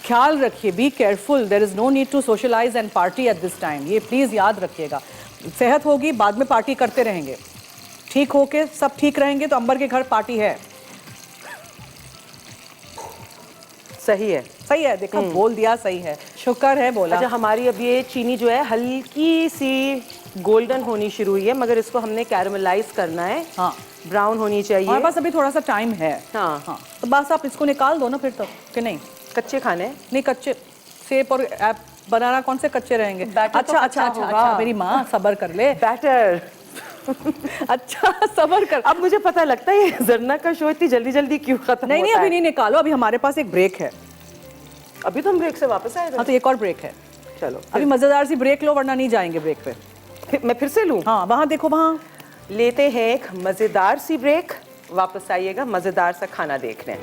ख्याल रखिए be careful there is no need to socialise and party at this time ये प्लीज़ याद रखिएगा सेहत होगी बाद में पार्टी करते रहेंगे ठीक होके सब ठीक रहेंगे तो अंबर के घर पार्टी है सही है। सही है देखो बोल दिया सही है शुक्र है बोला अच्छा हमारी अब ये चीनी जो है हल्की सी गोल्डन होनी शुरू हुई है मगर इसको हमने कैरमलाइज करना है हाँ ब्राउन होनी चाहिए। हमारे पास अभी थोड़ा सा टाइम है हाँ हाँ तो बस आप इसको निकाल दो ना फिर तो कि नहीं कच्चे खाने हैं। नहीं कच्चे सेब और बनाना कौन से कच्चे रहेंगे बैटर अच्छा तो अच्छा कच्चा अच्छा होगा। अच्छा मेरी माँ सब्र कर ले बैटर अच्छा सब्र कर अब मुझे पता लगता है ये जरना का शो इतनी जल्दी जल्दी क्यों खत्म नहीं नहीं होता अभी है। नहीं निकालो अभी हमारे पास एक ब्रेक है अभी तो हम ब्रेक से वापस आए हाँ थे। तो एक और ब्रेक है चलो अभी मज़ेदार सी ब्रेक लो वरना नहीं जाएंगे ब्रेक पे मैं फिर से लूँ। हाँ वहाँ देखो वहाँ लेते हैं एक मज़ेदार सी ब्रेक वापस आइएगा मज़ेदार सा खाना देखने।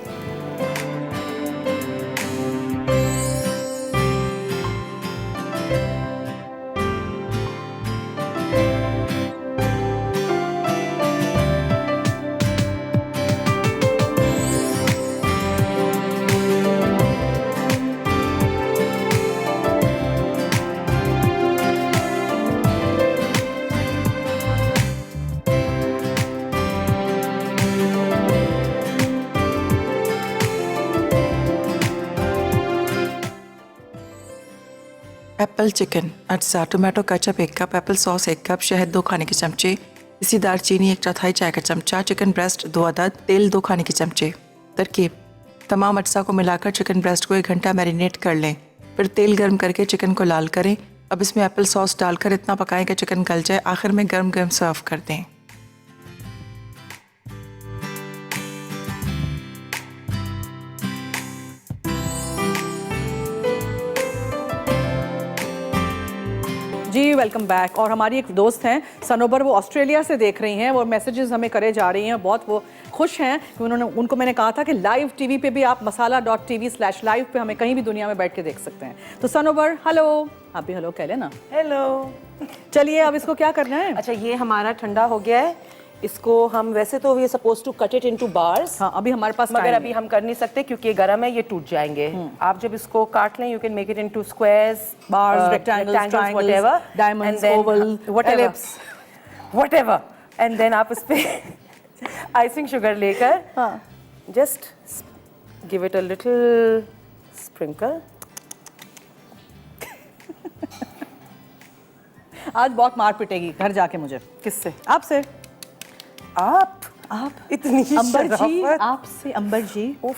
एप्पल चिकन अज्जा tomato ketchup 1 cup Apple sauce 1 cup शहद 2 खाने के चमचे इसी दालचीनी 1/4 चाय का चमचा चिकन ब्रेस्ट 2 अदद तेल 2 खाने के चमचे। तरकीब तमाम अज्जा को मिलाकर चिकन ब्रेस्ट को 1 घंटा मैरिनेट कर लें फिर तेल गर्म करके चिकन को लाल करें अब इसमें एप्पल सॉस डालकर इतना पकाएं कि चिकन गल जाए आखिर में गर्म गर्म सर्व कर दें। जी वेलकम बैक और हमारी एक दोस्त हैं सनोबर वो ऑस्ट्रेलिया से देख रही हैं वो मैसेजेस हमें करे जा रही हैं बहुत वो खुश हैं कि उनको मैंने कहा था कि लाइव टीवी पे भी आप masala.tv/live पे हमें कहीं भी दुनिया में बैठ के देख सकते हैं तो सनोबर हेलो आप भी हेलो कह लेना हेलो। चलिए अब इसको क्या करना है अच्छा ये हमारा ठंडा हो गया है इसको हम वैसे तो we suppose to cut it into bars हाँ अभी हमारे पास मगर time अभी हम कर नहीं सकते क्योंकि ये गर्म है ये टूट जाएंगे। आप जब इसको काट लें you can make it into squares Bars, rectangles, triangles, whatever diamonds, oval, ellipse whatever and then आप उस पे आइसिंग शुगर लेकर just give it a little sprinkle. आज बहुत मार पिटेगी घर जाके मुझे किससे? आपसे आप इतनी अंबर जी शराफत। आपसे अंबर जी उफ,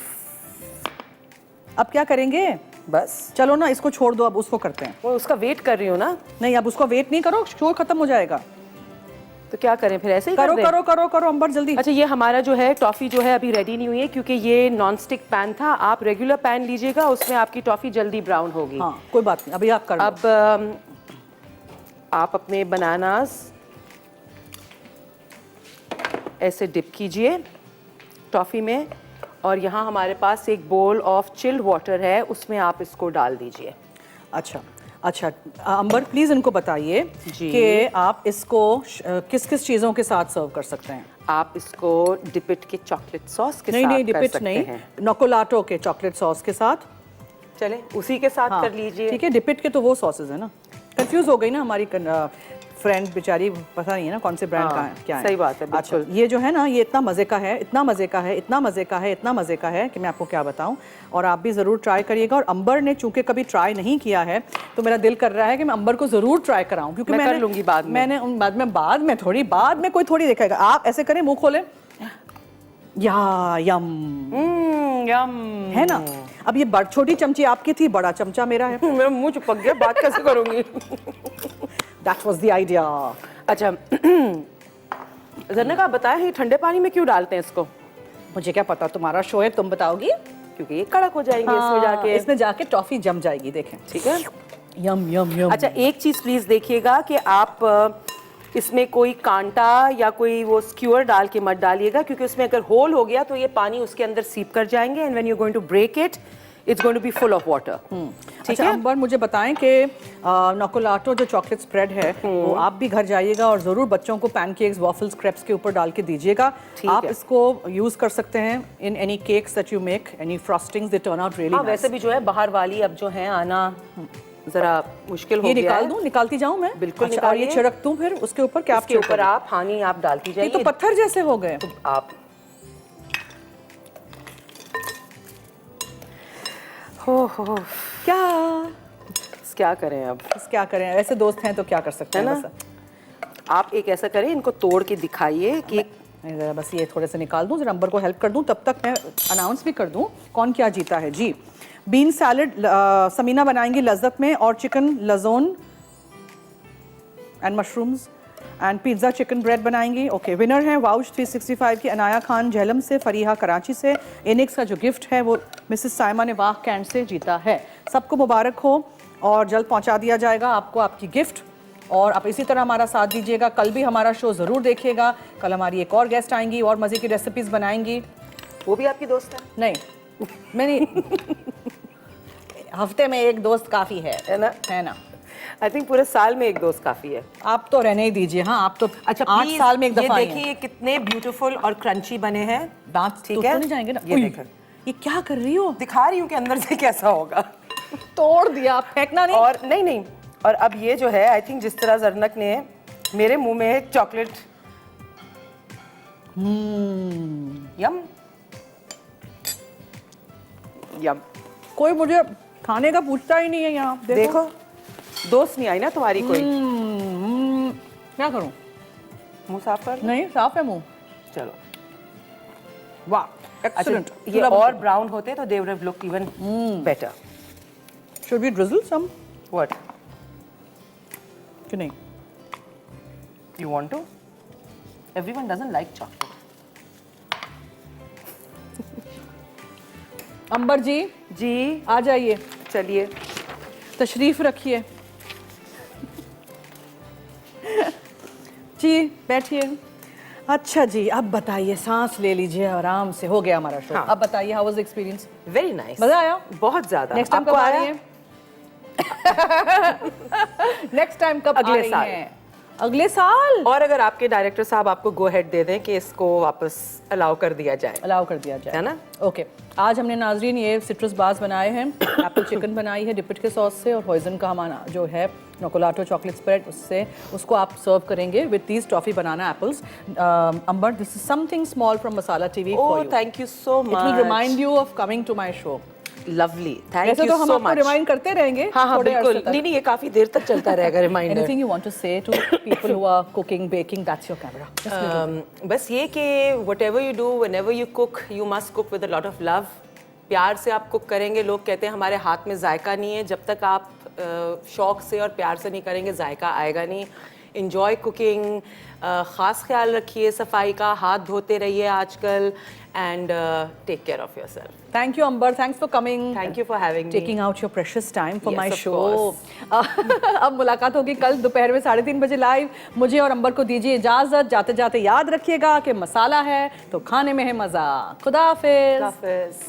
अब क्या करेंगे बस चलो ना इसको छोड़ दो अब उसको करते हैं वो उसका वेट कर रही हूँ ना नहीं अब उसको वेट नहीं करो शो खत्म हो जाएगा तो क्या करें फिर ऐसे ही करो कर दें? करो करो करो अंबर जल्दी अच्छा ये हमारा जो है टॉफ़ी जो है अभी रेडी नहीं हुई है क्योंकि ये नॉन स्टिक पैन था आप रेगुलर पैन लीजिएगा उसमें आपकी टॉफ़ी जल्दी ब्राउन होगी। हाँ कोई बात नहीं अभी आप कर लो। अब आप अपने बनानास ऐसे डिप कीजिए टॉफ़ी में और यहाँ हमारे पास एक बोल ऑफ चिल्ड वाटर है उसमें आप इसको डाल दीजिए। अच्छा अच्छा अंबर प्लीज इनको बताइए जी। कि आप इसको किस किस चीज़ों के साथ सर्व कर सकते हैं। आप इसको डिपिट के चॉकलेट सॉस के नहीं साथ नहीं कर डिपिट सकते नहीं हैं। नोकोलाटो के चॉकलेट सॉस के साथ चले उसी के साथ हाँ, कर लीजिए। ठीक है डिपिट के तो वो सॉसेज है ना कंफ्यूज हो गई ना हमारी फ्रेंड बेचारी पता नहीं है ना कौन से ब्रांड का है क्या है। सही बात है, अच्छा, बिल्कुल। ये जो है ना ये इतना मज़े का है, इतना मज़े का है, इतना मज़े का है, इतना मज़े का है कि मैं आपको क्या बताऊं। और आप भी ज़रूर ट्राई करिएगा। और अंबर ने चूंकि कभी ट्राई नहीं किया है तो मेरा दिल कर रहा है कि मैं अंबर को ज़रूर ट्राई कराऊं, क्योंकि मैं कर मैंने लूंगी बाद में। मैंने बाद में कोई थोड़ी देखेगा। आप ऐसे करें, मुंह खोलें, या यम यम है ना। अब ये छोटी चमची आपकी थी, बड़ा चमचा मेरा है। मेरा मुंह चिपक गया, बात कैसे करूंगी? That was the idea. अच्छा जरना आप बताएं ये ठंडे पानी में क्यों डालते हैं इसको? मुझे क्या पता, तुम्हारा शो है, तुम बताओगी। क्योंकि ये कड़क हो जाएंगे इसमें जाके। इसमें जाके टॉफी जम जाएगी, देखें। ठीक है। यम यम यम। अच्छा एक चीज प्लीज देखिएगा कि आप इसमें कोई कांटा या कोई वो स्क्यूअर डाल के मत डालिएगा, क्योंकि उसमें अगर होल हो गया तो ये पानी उसके अंदर सीप कर जाएंगे and when you are going to break it it's going to be full of water. ठीक अच्छा है। अंबर, मुझे बताएं कि नोकोलाटो जो चॉकलेट स्प्रेड है वो आप भी घर जाइएगा और ज़रूर बच्चों को पैनकेक्स, वॉफल्स, क्रेप्स के ऊपर डाल के दीजिएगा। ठीक आप है। इसको यूज़ कर सकते हैं in any cakes that you make, any frostings, they turn out really हाँ वैसे भी जो है बाहर वाली अब जो है आना जरा मुश्किल हो ये गया निकाल है। दूं, निकालती जाऊं मैं? बिल्कुल अच्छा, और ये निकालिए। छिड़क दूं फिर उसके ऊपर, क्या आप इसके ऊपर आप पानी आप डालती ये जाइए। तो पत्थर जैसे हो गए। आप हो क्या करें अब? बस क्या करें, ऐसे दोस्त हैं तो क्या कर सकते है हैं। ना? बस आप एक ऐसा करें, इनको तोड़ के दिखाइए कि मैं ज़रा बस ये थोड़े से निकाल दूं, जरा अंबर को हेल्प कर दूं, तब तक मैं अनाउंस भी कर दूं कौन क्या जीता है। जी, बीन सैलड समीना बनाएंगी लज्जत में, और chicken lasagne and mushrooms and pizza chicken bread बनाएंगी। ओके, विनर हैं वाउच 365 की अनाया खान झेलम से, फरीहा कराची से। इनिक्स का जो गिफ्ट है वो मिसेस साइमा ने वाह कैंट से जीता है। सबको मुबारक हो और जल्द पहुंचा दिया जाएगा आपको आपकी गिफ्ट। और आप इसी तरह हमारा साथ दीजिएगा, कल भी हमारा शो ज़रूर देखिएगा। कल हमारी एक और गेस्ट आएंगी और मज़े की रेसिपीज़ बनाएंगी। वो भी आपकी दोस्त है? नहीं, मैं नहीं हफ्ते में एक दोस्त काफ़ी है ना? है ना। आई थिंक पूरे साल में एक दोस्त काफी है। आप तो रहने ही दीजिए। हाँ, आप तो अच्छा 8 please, साल में एक दफ़ा ये देखिए ये कितने ब्यूटीफुल और क्रंची बने हैं। दांत ठीक टूट है? तो नहीं जाएंगे ना? ये उई, देखो। ये क्या कर रही हो? दिखा रही हूँ कि अंदर से कैसा होगा। तोड़ दिया, फेंकना नहीं। और नहीं, और अब ये जो है आई थिंक जिस तरह जरनक ने मेरे मुंह में चॉकलेट यम यम। कोई मुझे खाने का पूछता ही नहीं है यहाँ। देखो दोस्त नहीं आई ना तुम्हारी कोई। क्या करूँ? मुंह साफ कर। नहीं, साफ है मुंह। चलो वाह, अच्छा एक्सीलेंट। ये और ब्राउन होते तो they would have looked even better. Should we drizzle some what कि नहीं? You want to? Everyone doesn't like chocolate. Amber ji, जी आ जाइए, चलिए तशरीफ रखिए। जी बैठिए। अच्छा जी, अब बताइए, सांस ले लीजिए आराम से, हो गया हमारा शो। हाँ। अब बताइए, how was experience? Very nice. मजा आया? बहुत ज्यादा। नेक्स्ट टाइम कब आपको आ आया? रही हैं? नेक्स्ट टाइम कब अगले आ रही साल। हैं? अगले साल और अगर आपके डायरेक्टर साहब आपको गो हेड दे दें कि इसको वापस अलाउ कर दिया जाए, अलाउ कर दिया जाए, है ना? ओके। आज हमने नाजरीन ये सिट्रस बार्स बनाए हैं, एप्पल चिकन बनाई है डिपिट के सॉस से, और हॉइजन का हमारा जो है नोकोलाटो चॉकलेट स्प्रेड उससे, उसको आप सर्व करेंगे with these toffee banana apples. Amber, this is something small from Masala TV for oh you. Thank you so it will much. Remind you of coming to my show. Lovely, thank वैसे you तो हम सो आपको much. Remind करते रहेंगे। हाँ थोड़े बिल्कुल। अरसे तक। नहीं ये काफी देर तक चलता रहेगा reminder. Anything you want to say to people who are cooking, baking? That's your camera. Just little. बस ये कि whatever you do, whenever you cook, you must cook with a lot of love. प्यार से आप cook करेंगे। लोग कहते हैं हमारे हाथ में जायका नहीं है, जब तक आप शौक से और प्यार से नहीं करेंगे जायका आएगा नहीं। इंजॉय कुकिंग, ख़ास ख्याल रखिए सफाई का, हाथ धोते रहिए आजकल, and take care of yourself. Thank you, Amber. Thanks for coming. Thank you for having me. Taking out your precious time for Yes, my of show. अब मुलाकात होगी कल दोपहर में 3:30 बजे लाइव। मुझे और अंबर को दीजिए इजाजत। जाते जाते याद रखिएगा कि मसाला है तो खाने में है मजा। खुदा हाफिज। हाफिज़।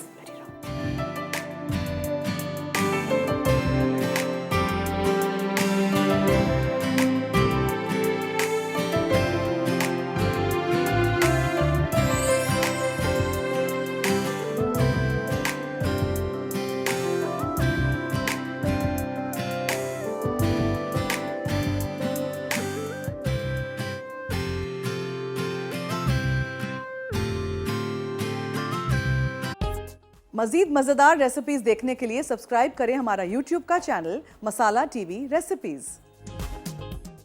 मज़ीद मज़ेदार रेसिपीज़ देखने के लिए सब्सक्राइब करें हमारा यूट्यूब का चैनल मसाला टीवी रेसिपीज़।